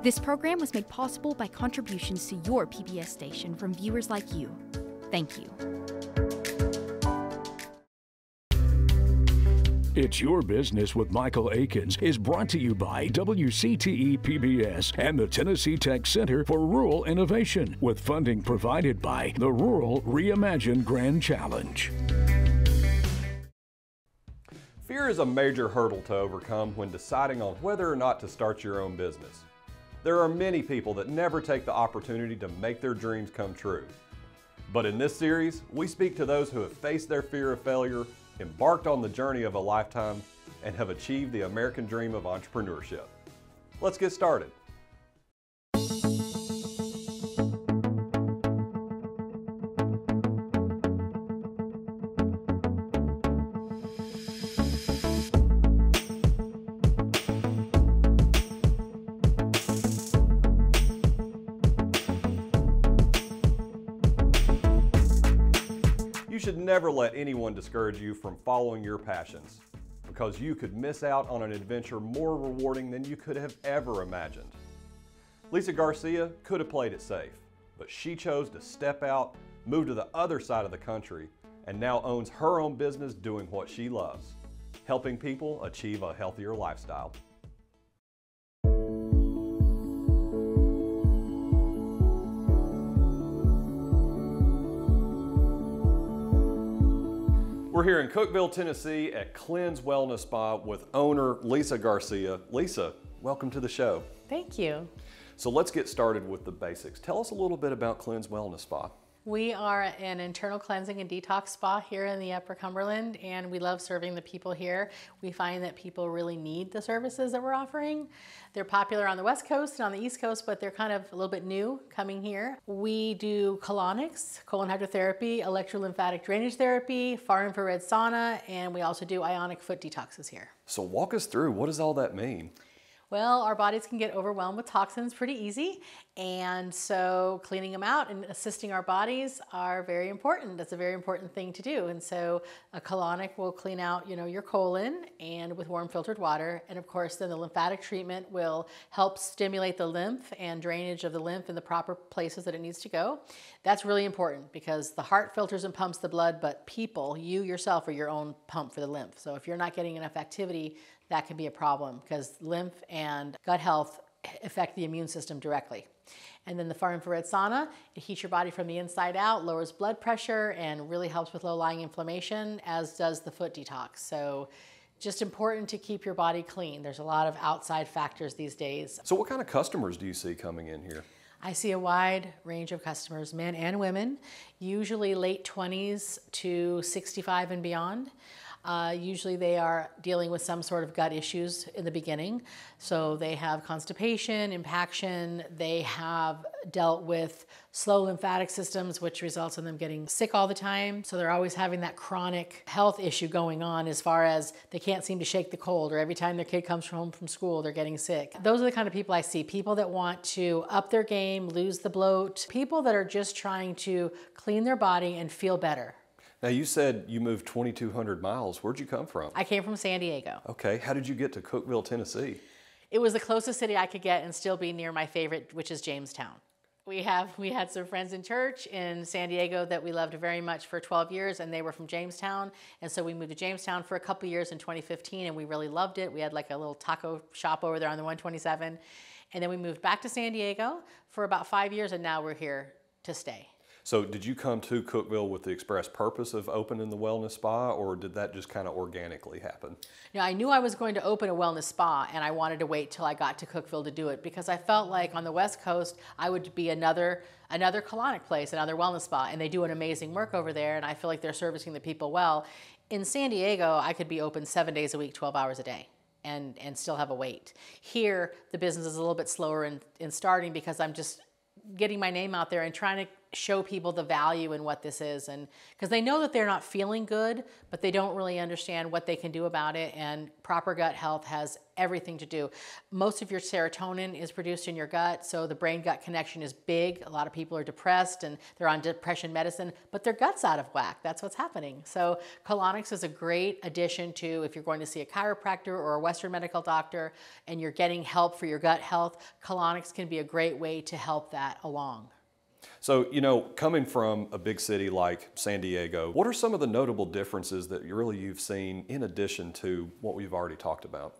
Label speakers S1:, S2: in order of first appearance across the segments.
S1: This program was made possible by contributions to your PBS station from viewers like you. Thank you.
S2: It's Your Business with Michael Aikens is brought to you by WCTE PBS and the Tennessee Tech Center for Rural Innovation, with funding provided by the Rural Reimagine Grand Challenge.
S3: Fear is a major hurdle to overcome when deciding on whether or not to start your own business. There are many people that never take the opportunity to make their dreams come true. But in this series, we speak to those who have faced their fear of failure, embarked on the journey of a lifetime, and have achieved the American dream of entrepreneurship. Let's get started. You should never let anyone discourage you from following your passions, because you could miss out on an adventure more rewarding than you could have ever imagined. Lisa Garcia could have played it safe, but she chose to step out, move to the other side of the country, and now owns her own business doing what she loves, helping people achieve a healthier lifestyle. We're here in Cookeville, Tennessee at Cleanse Wellness Spa with owner Lisa Garcia. Lisa, welcome to the show.
S4: Thank you.
S3: So let's get started with the basics. Tell us a little bit about Cleanse Wellness Spa.
S4: We are an internal cleansing and detox spa here in the Upper Cumberland, and we love serving the people here. We find that people really need the services that we're offering. They're popular on the West Coast and on the East Coast, but they're kind of a little bit new coming here. We do colonics, colon hydrotherapy, electrolymphatic drainage therapy, far infrared sauna, and we also do ionic foot detoxes here.
S3: So walk us through, what does all that mean?
S4: Well, our bodies can get overwhelmed with toxins pretty easy, and so cleaning them out and assisting our bodies are very important. That's a very important thing to do. And so a colonic will clean out, your colon and with warm filtered water. And of course, then the lymphatic treatment will help stimulate the lymph and drainage of the lymph in the proper places that it needs to go. That's really important because the heart filters and pumps the blood, but you yourself are your own pump for the lymph. So if you're not getting enough activity, that can be a problem because lymph and gut health affect the immune system directly. And then the far infrared sauna, it heats your body from the inside out, lowers blood pressure, and really helps with low-lying inflammation, as does the foot detox. So just important to keep your body clean. There's a lot of outside factors these days.
S3: So what kind of customers do you see coming in here?
S4: I see a wide range of customers, men and women, usually late 20s to 65 and beyond. Usually they are dealing with some sort of gut issues in the beginning. So they have constipation, impaction, they have dealt with slow lymphatic systems, which results in them getting sick all the time. So they're always having that chronic health issue going on as far as they can't seem to shake the cold, or every time their kid comes home from school, they're getting sick. Those are the kind of people I see, people that want to up their game, lose the bloat, people that are just trying to clean their body and feel better.
S3: Now you said you moved 2,200 miles. Where'd you come from?
S4: I came from San Diego.
S3: Okay, how did you get to Cookeville, Tennessee?
S4: It was the closest city I could get and still be near my favorite, which is Jamestown. We had some friends in church in San Diego that we loved very much for 12 years, and they were from Jamestown. And so we moved to Jamestown for a couple years in 2015, and we really loved it. We had like a little taco shop over there on the 127. And then we moved back to San Diego for about 5 years, and now we're here to stay.
S3: So did you come to Cookeville with the express purpose of opening the wellness spa, or did that just kind of organically happen?
S4: I knew I was going to open a wellness spa, and I wanted to wait till I got to Cookeville to do it because I felt like on the West Coast, I would be another colonic place, another wellness spa, and they do an amazing work over there, and I feel like they're servicing the people well. In San Diego, I could be open 7 days a week, 12 hours a day. And still have a wait. Here, the business is a little bit slower in starting because I'm just getting my name out there and trying to show people the value in what this is, and because they know that they're not feeling good, but they don't really understand what they can do about it. And proper gut health has everything to do. Most of your serotonin is produced in your gut, so the brain-gut connection is big. A lot of people are depressed and they're on depression medicine, but their gut's out of whack. That's what's happening. So colonics is a great addition to, if you're going to see a chiropractor or a Western medical doctor and you're getting help for your gut health, colonics can be a great way to help that along.
S3: So, coming from a big city like San Diego, what are some of the notable differences that you've seen in addition to what we've already talked about?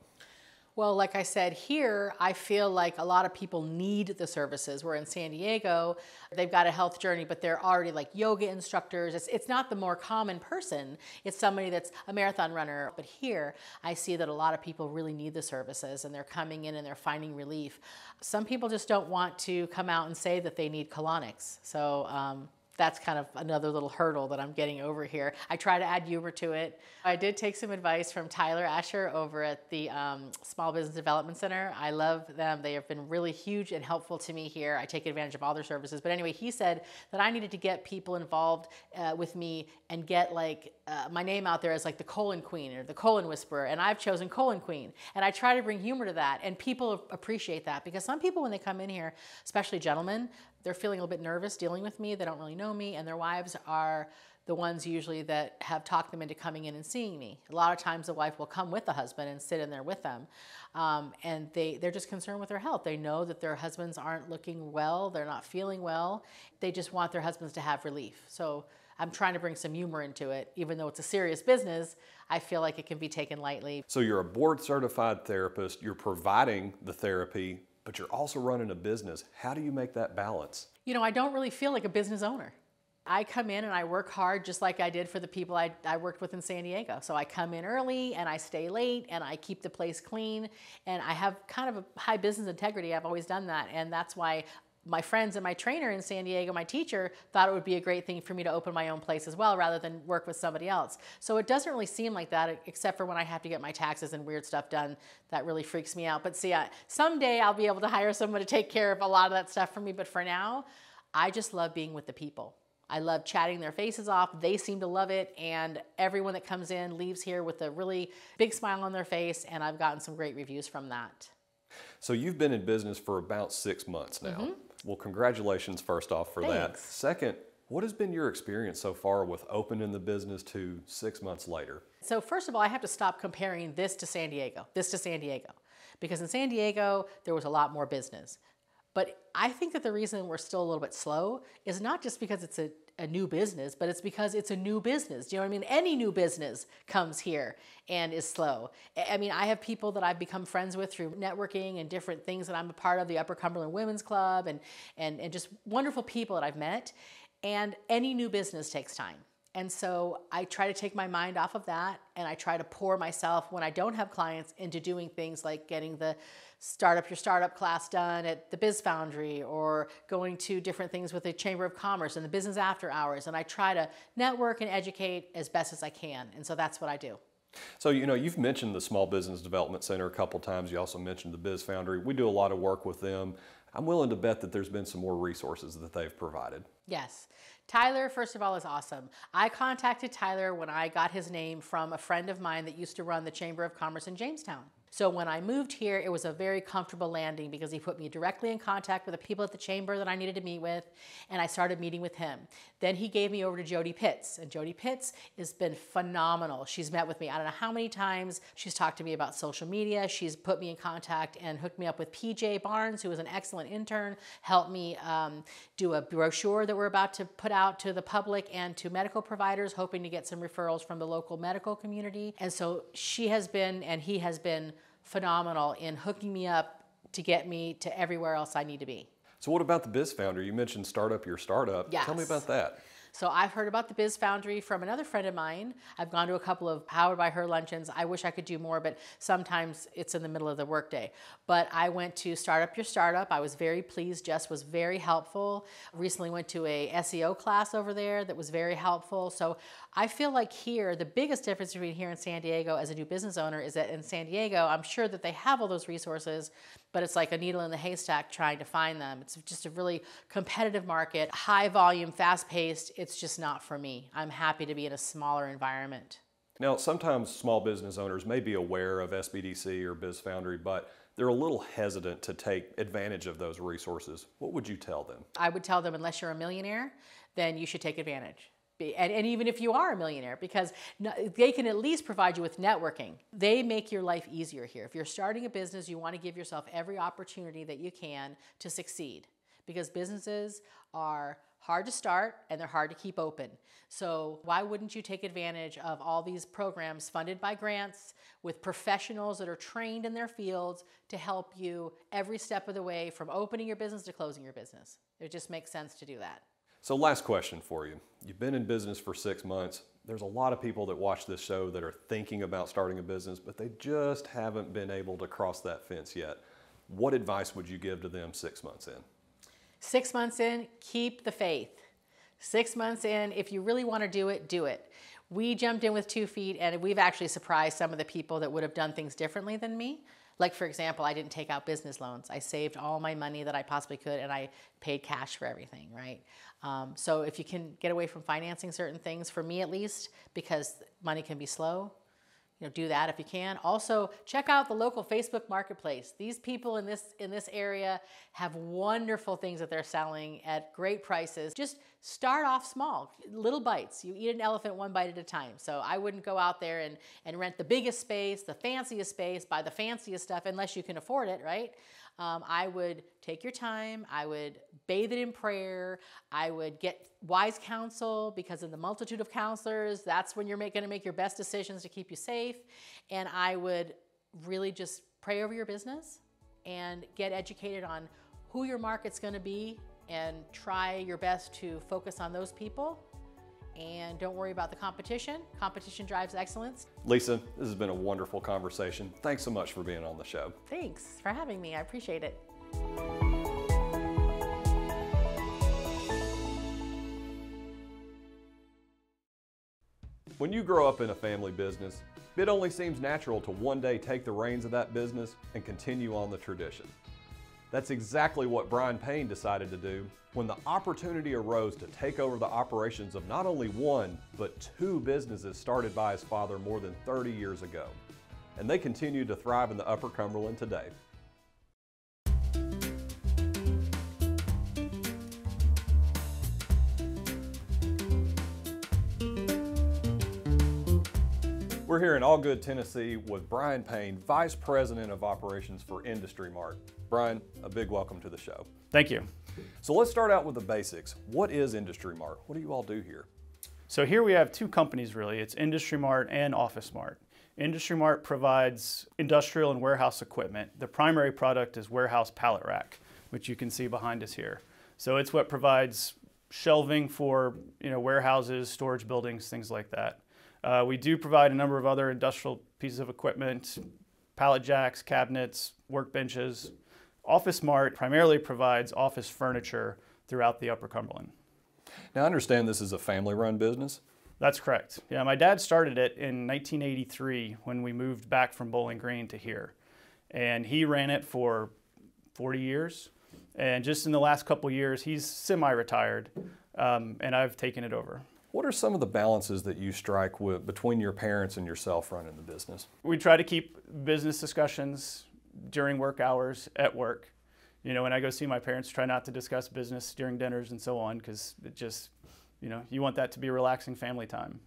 S4: Well, like I said, here, I feel like a lot of people need the services. We're in San Diego, they've got a health journey, but they're already like yoga instructors. It's not the more common person. It's somebody that's a marathon runner. But here, I see that a lot of people really need the services, and they're coming in and they're finding relief. Some people just don't want to come out and say that they need colonics. So that's kind of another little hurdle that I'm getting over here. I try to add humor to it. I did take some advice from Tyler Asher over at the Small Business Development Center. I love them. They have been really huge and helpful to me here. I take advantage of all their services. But anyway, he said that I needed to get people involved with me and get my name out there as like the colon queen or the colon whisperer. And I've chosen colon queen. And I try to bring humor to that. And people appreciate that, because some people, when they come in here, especially gentlemen, they're feeling a little bit nervous dealing with me. They don't really know me, and their wives are the ones usually that have talked them into coming in and seeing me. A lot of times the wife will come with the husband and sit in there with them, and they're just concerned with their health. They know that their husbands aren't looking well, they're not feeling well. They just want their husbands to have relief. So I'm trying to bring some humor into it. Even though it's a serious business, I feel like it can be taken lightly.
S3: So you're a board-certified therapist, you're providing the therapy, but you're also running a business. How do you make that balance?
S4: I don't really feel like a business owner. I come in and I work hard just like I did for the people I worked with in San Diego. So I come in early and I stay late and I keep the place clean, and I have kind of a high business integrity. I've always done that, and that's why my friends and my trainer in San Diego, my teacher, thought it would be a great thing for me to open my own place as well rather than work with somebody else. So it doesn't really seem like that, except for when I have to get my taxes and weird stuff done. That really freaks me out. But see, someday I'll be able to hire someone to take care of a lot of that stuff for me. But for now, I just love being with the people. I love chatting their faces off. They seem to love it. And everyone that comes in leaves here with a really big smile on their face. And I've gotten some great reviews from that.
S3: So you've been in business for about 6 months now. Mm-hmm. Well, congratulations first off for that. Second, what has been your experience so far with opening the business to 6 months later?
S4: So first of all, I have to stop comparing this to San Diego, because in San Diego, there was a lot more business. But I think that the reason we're still a little bit slow is not just because it's a new business, but it's because it's a new business. Do you know what I mean? Any new business comes here and is slow. I mean, I have people that I've become friends with through networking and different things that I'm a part of, the Upper Cumberland Women's Club, and just wonderful people that I've met. And any new business takes time. And so I try to take my mind off of that, and I try to pour myself, when I don't have clients, into doing things like getting the your startup class done at the Biz Foundry, or going to different things with the Chamber of Commerce and the business after hours. And I try to network and educate as best as I can. And so that's what I do.
S3: So, you've mentioned the Small Business Development Center a couple times. You also mentioned the Biz Foundry. We do a lot of work with them. I'm willing to bet that there's been some more resources that they've provided.
S4: Yes. Tyler, first of all, is awesome. I contacted Tyler when I got his name from a friend of mine that used to run the Chamber of Commerce in Jamestown. So when I moved here, it was a very comfortable landing because he put me directly in contact with the people at the chamber that I needed to meet with, and I started meeting with him. Then he gave me over to Jody Pitts, and Jody Pitts has been phenomenal. She's met with me I don't know how many times. She's talked to me about social media. She's put me in contact and hooked me up with PJ Barnes, who is an excellent intern, helped me do a brochure that we're about to put out to the public and to medical providers, hoping to get some referrals from the local medical community. And so she has been, and he has been, phenomenal in hooking me up to get me to everywhere else I need to be.
S3: So what about the Biz Founder? You mentioned Start Up Your Startup.
S4: Yes.
S3: Tell me about that.
S4: So I've heard about the Biz Foundry from another friend of mine. I've gone to a couple of Powered by Her luncheons. I wish I could do more, but sometimes it's in the middle of the workday. But I went to Start Up Your Startup. I was very pleased. Jess was very helpful. Recently went to a SEO class over there that was very helpful. So I feel like here, the biggest difference between here and San Diego as a new business owner is that in San Diego, I'm sure that they have all those resources, but it's like a needle in the haystack trying to find them. It's just a really competitive market, high volume, fast paced. It's just not for me. I'm happy to be in a smaller environment.
S3: Now, sometimes small business owners may be aware of SBDC or Biz Foundry, but they're a little hesitant to take advantage of those resources. What would you tell them?
S4: I would tell them, unless you're a millionaire, then you should take advantage. And even if you are a millionaire, because they can at least provide you with networking. They make your life easier here. If you're starting a business, you want to give yourself every opportunity that you can to succeed, because businesses are hard to start and they're hard to keep open. So why wouldn't you take advantage of all these programs funded by grants with professionals that are trained in their fields to help you every step of the way from opening your business to closing your business? It just makes sense to do that.
S3: So last question for you. You've been in business for 6 months. There's a lot of people that watch this show that are thinking about starting a business, but they just haven't been able to cross that fence yet. What advice would you give to them 6 months in?
S4: 6 months in, keep the faith. 6 months in, if you really want to do it, do it. We jumped in with 2 feet, and we've actually surprised some of the people that would have done things differently than me. Like, for example, I didn't take out business loans. I saved all my money that I possibly could, and I paid cash for everything, right? So if you can get away from financing certain things, for me at least, because money can be slow, do that if you can. Also, check out the local Facebook marketplace. These people in this area have wonderful things that they're selling at great prices. Just start off small, little bites. You eat an elephant one bite at a time. So I wouldn't go out there and rent the biggest space, the fanciest space, buy the fanciest stuff unless you can afford it, right? I would take your time. I would bathe it in prayer. I would get wise counsel, because in the multitude of counselors, that's when you're going to make your best decisions to keep you safe. And I would really just pray over your business and get educated on who your market's going to be and try your best to focus on those people. And don't worry about the competition. Competition drives excellence.
S3: Lisa, this has been a wonderful conversation. Thanks so much for being on the show.
S4: Thanks for having me. I appreciate it.
S3: When you grow up in a family business, it only seems natural to one day take the reins of that business and continue on the tradition. That's exactly what Brian Payne decided to do when the opportunity arose to take over the operations of not only one, but 2 businesses started by his father more than 30 years ago. And they continue to thrive in the Upper Cumberland today. We're here in Allgood, Tennessee with Brian Payne, Vice President of Operations for Industry Mart. Brian, a big welcome to the show.
S5: Thank you.
S3: So let's start out with the basics. What is Industry Mart? What do you all do here?
S5: So here we have 2 companies really. It's Industry Mart and Office Mart. Industry Mart provides industrial and warehouse equipment. The primary product is warehouse pallet rack, which you can see behind us here. So it's what provides shelving for warehouses, storage buildings, things like that. We do provide a number of other industrial pieces of equipment, pallet jacks, cabinets, workbenches. Office Mart primarily provides office furniture throughout the Upper Cumberland.
S3: Now I understand this is a family-run business.
S5: That's correct. Yeah, my dad started it in 1983 when we moved back from Bowling Green to here. And he ran it for 40 years. And just in the last couple of years, he's semi-retired, and I've taken it over.
S3: What are some of the balances that you strike between your parents and yourself running the business?
S5: We try to keep business discussions during work hours at work. When I go see my parents, try not to discuss business during dinners and so on, because it just, you want that to be relaxing family time.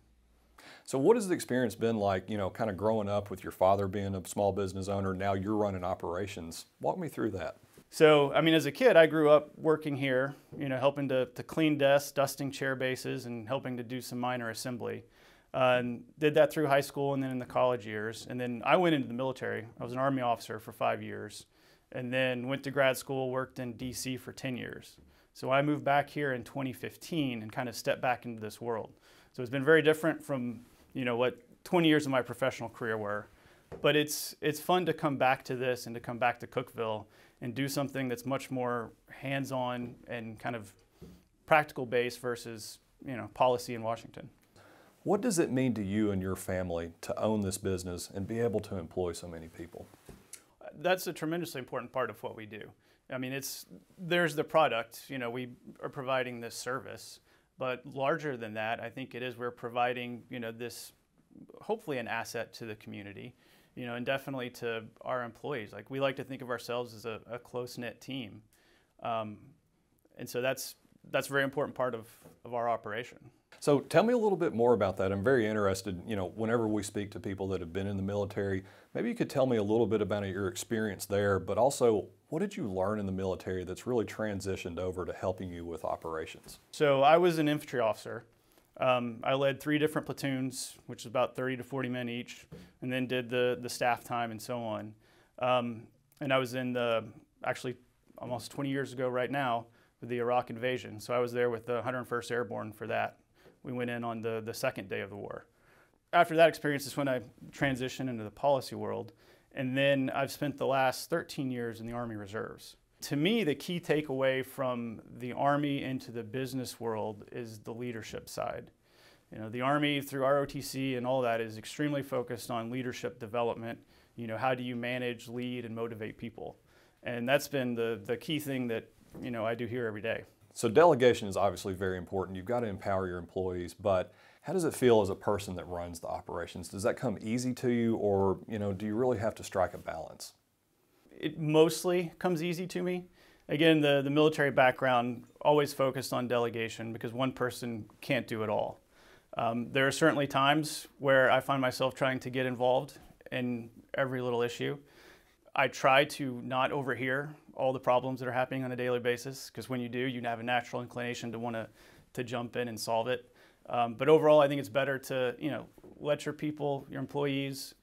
S3: So what has the experience been like, kind of growing up with your father being a small business owner, now you're running operations? Walk me through that.
S5: So, as a kid, I grew up working here, helping to clean desks, dusting chair bases, and helping to do some minor assembly. And did that through high school and then in the college years. And then I went into the military. I was an Army officer for 5 years. And then went to grad school, worked in DC for 10 years. So I moved back here in 2015 and kind of stepped back into this world. So it's been very different from, what 20 years of my professional career were. But it's fun to come back to this and to come back to Cookeville and do something that's much more hands-on and kind of practical based versus, policy in Washington.
S3: What does it mean to you and your family to own this business and be able to employ so many people?
S5: That's a tremendously important part of what we do. I mean, there's the product, we are providing this service, but larger than that, I think it is we're providing, this, hopefully an asset to the community, and definitely to our employees. Like, we like to think of ourselves as a close-knit team. And so that's a very important part of our operation.
S3: So tell me a little bit more about that. I'm very interested, whenever we speak to people that have been in the military, maybe you could tell me a little bit about your experience there, but also what did you learn in the military that's really transitioned over to helping you with operations?
S5: So I was an infantry officer. I led 3 different platoons, which is about 30 to 40 men each, and then did the staff time and so on. And I was in actually almost 20 years ago right now, with the Iraq invasion. So I was there with the 101st Airborne for that. We went in on the second day of the war. After that experience is when I transitioned into the policy world. And then I've spent the last 13 years in the Army Reserves. To me, the key takeaway from the Army into the business world is the leadership side. The Army, through ROTC and all that, is extremely focused on leadership development. How do you manage, lead, and motivate people? And that's been the key thing that, I do here every day.
S3: So delegation is obviously very important. You've got to empower your employees, but how does it feel as a person that runs the operations? Does that come easy to you, or do you really have to strike a balance?
S5: It mostly comes easy to me. Again, the military background always focused on delegation because one person can't do it all. There are certainly times where I find myself trying to get involved in every little issue. I try to not overhear all the problems that are happening on a daily basis, because when you do, you have a natural inclination to want to jump in and solve it. But overall, I think it's better to let your people, your employees,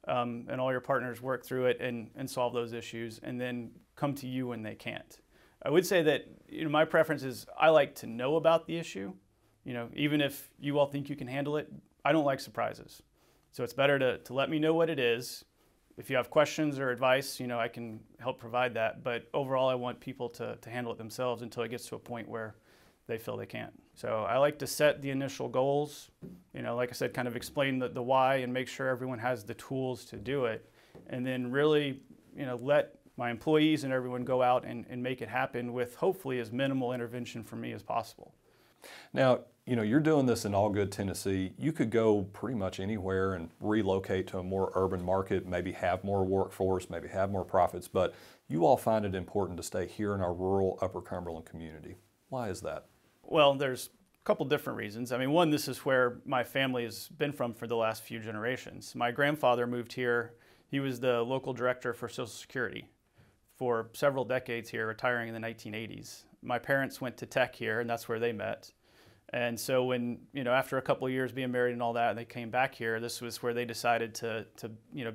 S5: and all your partners work through it and solve those issues, and then come to you when they can't. I would say that my preference is I like to know about the issue. Even if you all think you can handle it, I don't like surprises. So it's better to let me know what it is. If you have questions or advice, I can help provide that. But overall, I want people to handle it themselves until it gets to a point where they feel they can't. So I like to set the initial goals, like I said, kind of explain the why and make sure everyone has the tools to do it. And then really, let my employees and everyone go out and make it happen with hopefully as minimal intervention from me as possible.
S3: Now, you're doing this in Allgood, Tennessee. You could go pretty much anywhere and relocate to a more urban market, maybe have more workforce, maybe have more profits, but you all find it important to stay here in our rural Upper Cumberland community. Why is that?
S5: Well, there's a couple different reasons. I mean, one, this is where my family has been from for the last few generations. My grandfather moved here. He was the local director for Social Security for several decades here, retiring in the 1980s. My parents went to Tech here, and that's where they met. And so when, after a couple of years being married and all that, and they came back here, this was where they decided to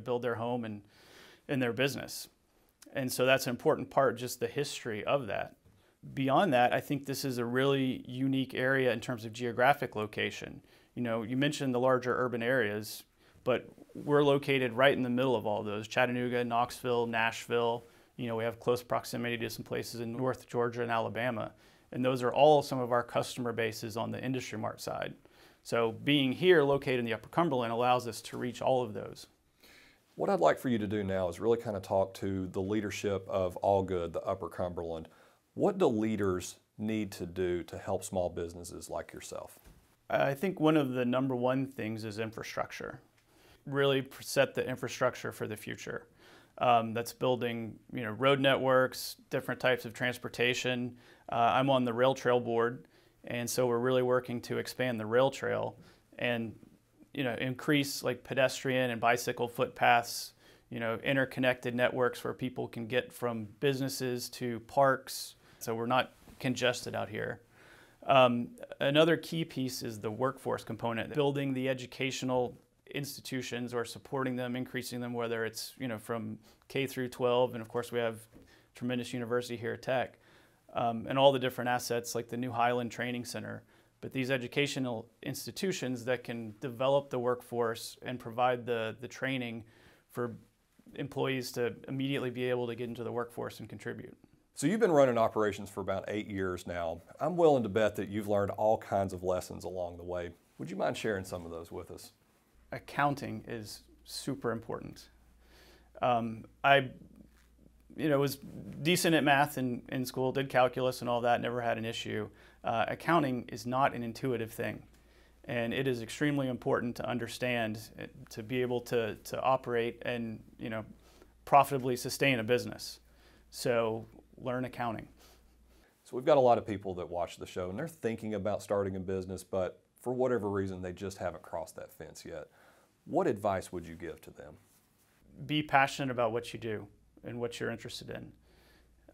S5: build their home and their business. And so that's an important part, just the history of that. Beyond that, I think this is a really unique area in terms of geographic location. You mentioned the larger urban areas, but we're located right in the middle of all those: Chattanooga, Knoxville, Nashville. We have close proximity to some places in North Georgia and Alabama. And those are all some of our customer bases on the Industry Mart side. So being here located in the Upper Cumberland allows us to reach all of those.
S3: What I'd like for you to do now is really kind of talk to the leadership of Allgood, the Upper Cumberland. What do leaders need to do to help small businesses like yourself?
S5: I think one of the #1 things is infrastructure. Really set the infrastructure for the future. That's building, road networks, different types of transportation. I'm on the rail trail board, and so we're really working to expand the rail trail and, increase like pedestrian and bicycle footpaths, interconnected networks where people can get from businesses to parks, so we're not congested out here. Another key piece is the workforce component, building the educational institutions or supporting them, increasing them, whether it's from K through 12, and of course we have tremendous university here at Tech. and all the different assets like the new Highland Training Center. But these educational institutions that can develop the workforce and provide the training for employees to immediately be able to get into the workforce and contribute.
S3: So you've been running operations for about 8 years now. I'm willing to bet that you've learned all kinds of lessons along the way. Would you mind sharing some of those with us?
S5: Accounting is super important. I was decent at math in school, did calculus and all that, never had an issue. Accounting is not an intuitive thing, and it is extremely important to understand to be able to operate and profitably sustain a business. So learn accounting.
S3: So we've got a lot of people that watch the show and they're thinking about starting a business, but for whatever reason they just haven't crossed that fence yet. What advice would you give to them?
S5: Be passionate about what you do and what you're interested in.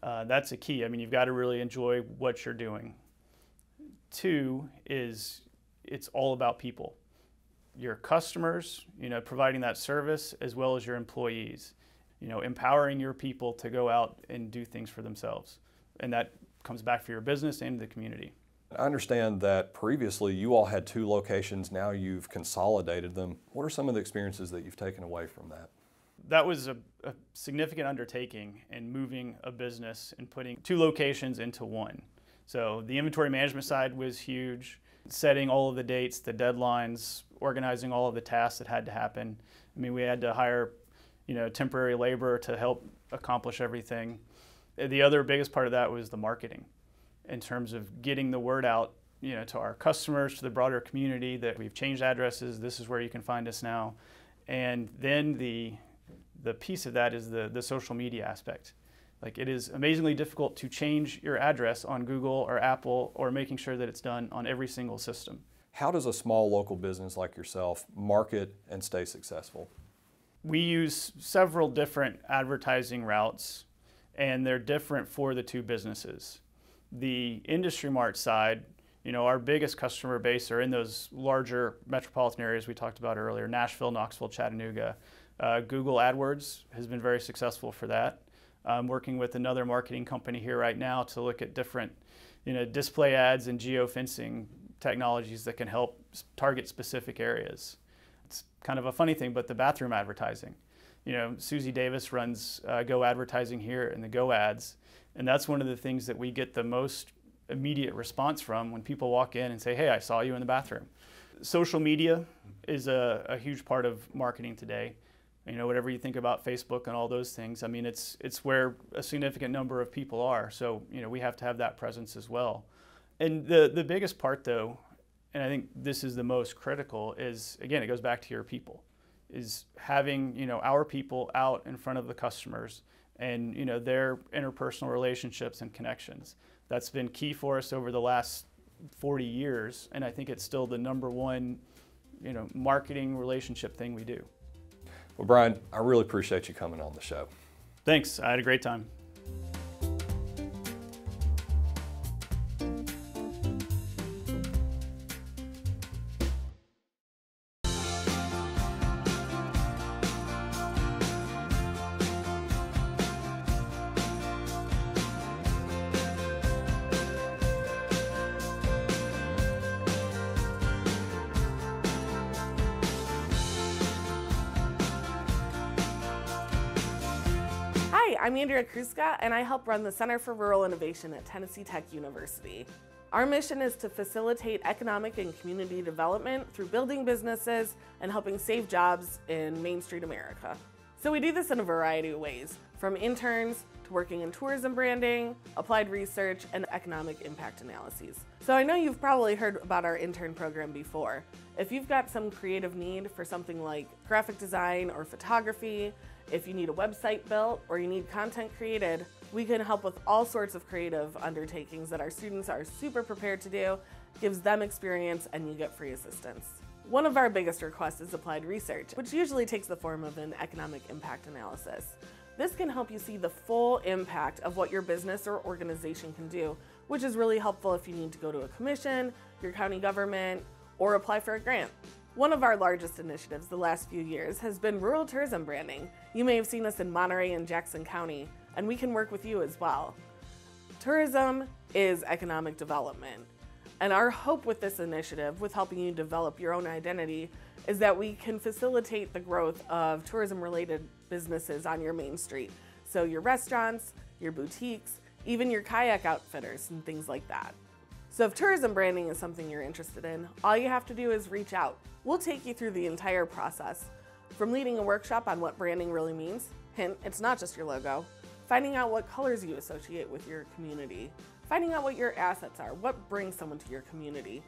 S5: That's a key. I mean, you've got to really enjoy what you're doing. 2 is it's all about people. Your customers, providing that service, as well as your employees. Empowering your people to go out and do things for themselves. And that comes back for your business and the community.
S3: I understand that previously you all had 2 locations, now you've consolidated them. What are some of the experiences that you've taken away from that?
S5: That was a significant undertaking in moving a business and putting 2 locations into 1. So the inventory management side was huge, setting all of the dates, the deadlines, organizing all of the tasks that had to happen. I mean, we had to hire, temporary labor to help accomplish everything. The other biggest part of that was the marketing, in terms of getting the word out, to our customers, to the broader community that we've changed addresses, this is where you can find us now. And then the piece of that is the social media aspect. Like, it is amazingly difficult to change your address on Google or Apple, or making sure that it's done on every single system.
S3: How does a small local business like yourself market and stay successful?
S5: We use several different advertising routes, and they're different for the 2 businesses. The Industry Mart side, our biggest customer base are in those larger metropolitan areas we talked about earlier, Nashville, Knoxville, Chattanooga. Google AdWords has been very successful for that. I'm working with another marketing company here right now to look at different, display ads and geofencing technologies that can help target specific areas. It's kind of a funny thing, but the bathroom advertising. Susie Davis runs Go Advertising here in the Go Ads, and that's one of the things that we get the most immediate response from when people walk in and say, hey, I saw you in the bathroom. Social media is a huge part of marketing today. Whatever you think about Facebook and all those things, I mean, it's where a significant number of people are. So, we have to have that presence as well. And the biggest part, though, and I think this is the most critical, is, again, it goes back to your people, is having, our people out in front of the customers and, their interpersonal relationships and connections. That's been key for us over the last 40 years, and I think it's still the #1, marketing relationship thing we do.
S3: Well, Brian, I really appreciate you coming on the show.
S5: Thanks. I had a great time.
S6: Hi, I'm Andrea Kruska, and I help run the Center for Rural Innovation at Tennessee Tech University. Our mission is to facilitate economic and community development through building businesses and helping save jobs in Main Street America. So we do this in a variety of ways, from interns to working in tourism branding, applied research, and economic impact analyses. So I know you've probably heard about our intern program before. If you've got some creative need for something like graphic design or photography, if you need a website built or you need content created, we can help with all sorts of creative undertakings that our students are super prepared to do, gives them experience, and you get free assistance. One of our biggest requests is applied research, which usually takes the form of an economic impact analysis. This can help you see the full impact of what your business or organization can do, which is really helpful if you need to go to a commission, your county government, or apply for a grant. One of our largest initiatives the last few years has been rural tourism branding. You may have seen us in Monterey and Jackson County, and we can work with you as well. Tourism is economic development. And our hope with this initiative, with helping you develop your own identity, is that we can facilitate the growth of tourism-related businesses on your main street. So your restaurants, your boutiques, even your kayak outfitters and things like that. So if tourism branding is something you're interested in, all you have to do is reach out. We'll take you through the entire process, from leading a workshop on what branding really means, hint, it's not just your logo, finding out what colors you associate with your community, finding out what your assets are, what brings someone to your community,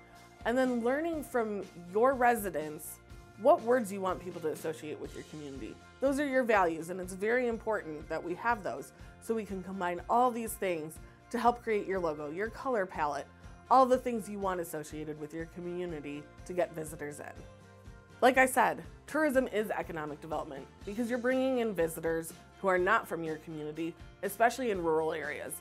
S6: and then learning from your residents what words you want people to associate with your community. Those are your values, and it's very important that we have those so we can combine all these things to help create your logo, your color palette, all the things you want associated with your community to get visitors in. Like I said, tourism is economic development because you're bringing in visitors who are not from your community, especially in rural areas.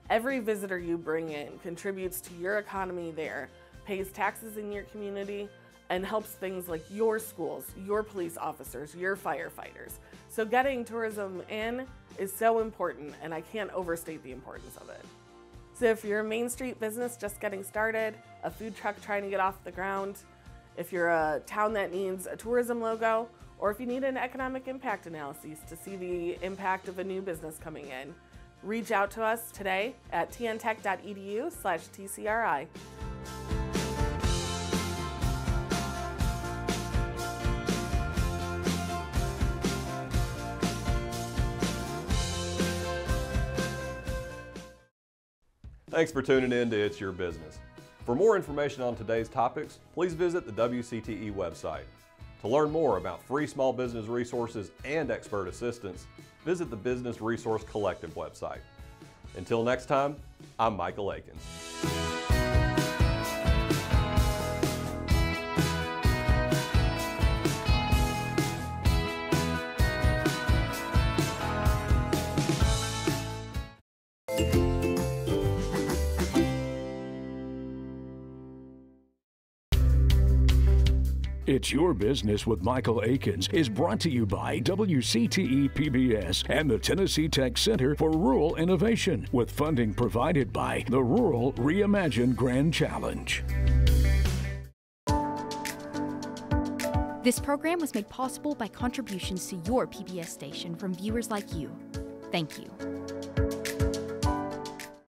S6: Every visitor you bring in contributes to your economy there, pays taxes in your community, and helps things like your schools, your police officers, your firefighters. So getting tourism in is so important, and I can't overstate the importance of it. So if you're a Main Street business just getting started, a food truck trying to get off the ground, if you're a town that needs a tourism logo, or if you need an economic impact analysis to see the impact of a new business coming in, reach out to us today at tntech.edu/TCRI.
S3: Thanks for tuning in to It's Your Business. For more information on today's topics, please visit the WCTE website. To learn more about free small business resources and expert assistance, visit the Business Resource Collective website. Until next time, I'm Michael Aikens.
S2: It's Your Business with Michael Aikens is brought to you by WCTE PBS and the Tennessee Tech Center for Rural Innovation, with funding provided by the Rural Reimagine Grand Challenge.
S1: This program was made possible by contributions to your PBS station from viewers like you. Thank you.